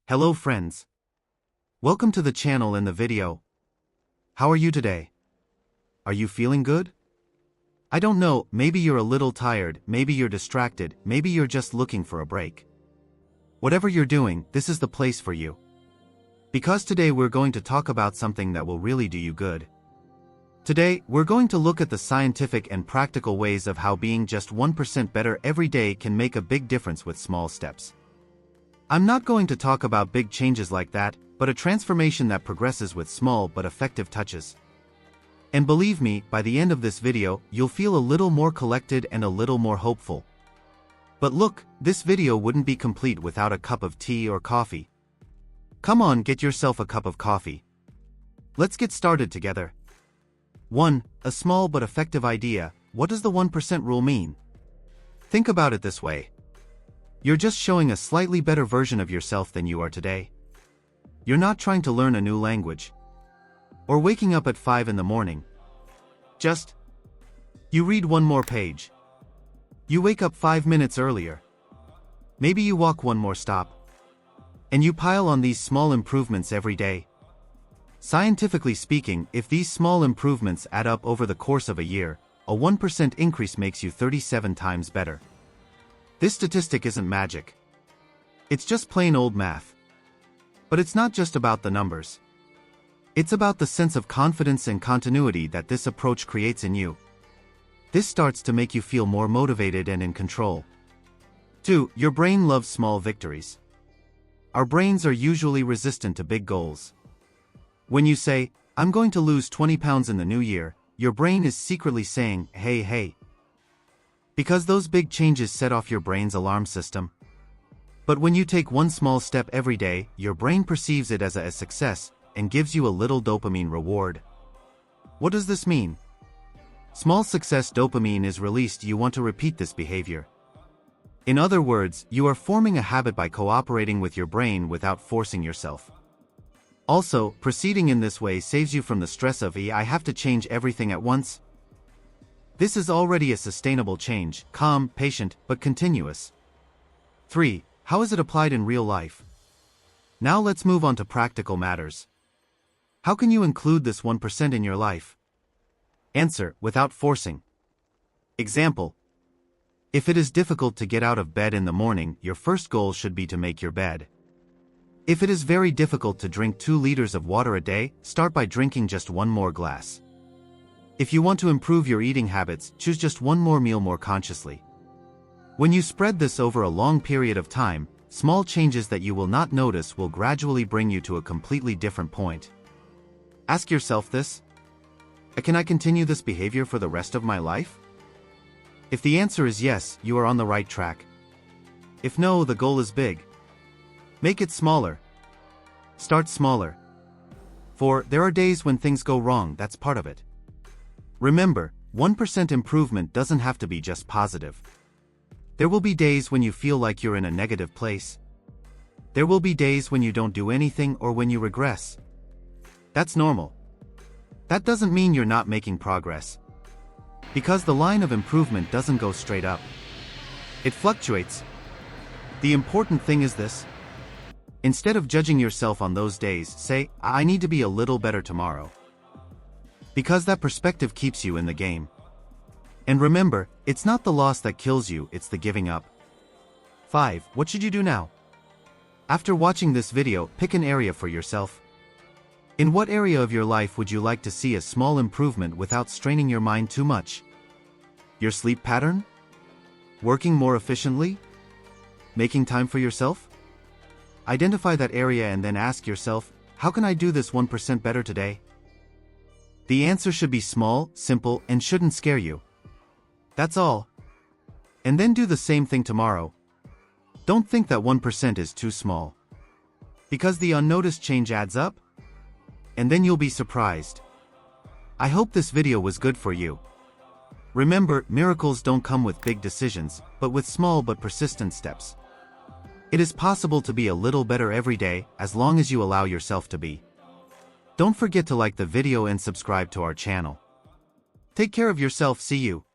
Hello friends. Welcome to the channel and the video. How are you today? Are you feeling good? I don't know, maybe you're a little tired, maybe you're distracted, maybe you're just looking for a break. Whatever you're doing, this is the place for you. Because today we're going to talk about something that will really do you good. Today, we're going to look at the scientific and practical ways of how being just 1% better every day can make a big difference with small steps. I'm not going to talk about big changes like that, but a transformation that progresses with small but effective touches. And believe me, by the end of this video, you'll feel a little more collected and a little more hopeful. But look, this video wouldn't be complete without a cup of tea or coffee. Come on, get yourself a cup of coffee. Let's get started together. 1. A small but effective idea. What does the 1% rule mean? Think about it this way. You're just showing a slightly better version of yourself than you are today. You're not trying to learn a new language. Or waking up at 5 in the morning. Just, you read one more page. You wake up 5 minutes earlier. Maybe you walk one more stop. And you pile on these small improvements every day. Scientifically speaking, if these small improvements add up over the course of a year, a 1% increase makes you 37 times better. This statistic isn't magic. It's just plain old math. But it's not just about the numbers. It's about the sense of confidence and continuity that this approach creates in you. This starts to make you feel more motivated and in control. 2. Your brain loves small victories. Our brains are usually resistant to big goals. When you say, I'm going to lose 20 pounds in the new year, your brain is secretly saying, hey. Because those big changes set off your brain's alarm system. But when you take one small step every day, your brain perceives it as a success and gives you a little dopamine reward. What does this mean? Small success dopamine is released. You want to repeat this behavior. In other words, you are forming a habit by cooperating with your brain without forcing yourself. Also, proceeding in this way saves you from the stress of I have to change everything at once. This is already a sustainable change, calm, patient, but continuous. 3. How is it applied in real life? Now let's move on to practical matters. How can you include this 1% in your life? Answer, without forcing. Example. If it is difficult to get out of bed in the morning, your first goal should be to make your bed. If it is very difficult to drink 2 liters of water a day, start by drinking just 1 more glass. If you want to improve your eating habits, choose just 1 more meal more consciously. When you spread this over a long period of time, small changes that you will not notice will gradually bring you to a completely different point. Ask yourself this. Can I continue this behavior for the rest of my life? If the answer is yes, you are on the right track. If no, the goal is big. Make it smaller. Start smaller. 4. There are days when things go wrong, that's part of it. Remember, 1% improvement doesn't have to be just positive. There will be days when you feel like you're in a negative place. There will be days when you don't do anything or when you regress. That's normal. That doesn't mean you're not making progress. Because the line of improvement doesn't go straight up. It fluctuates. The important thing is this. Instead of judging yourself on those days, say, I need to be a little better tomorrow. Because that perspective keeps you in the game. And remember, it's not the loss that kills you, it's the giving up. 5. What should you do now? After watching this video, pick an area for yourself. In what area of your life would you like to see a small improvement without straining your mind too much? Your sleep pattern? Working more efficiently? Making time for yourself? Identify that area and then ask yourself, how can I do this 1% better today? The answer should be small, simple, and shouldn't scare you. That's all. And then do the same thing tomorrow. Don't think that 1% is too small. Because the unnoticed change adds up. And then you'll be surprised. I hope this video was good for you. Remember, miracles don't come with big decisions, but with small but persistent steps. It is possible to be a little better every day, as long as you allow yourself to be. Don't forget to like the video and subscribe to our channel. Take care of yourself. See you.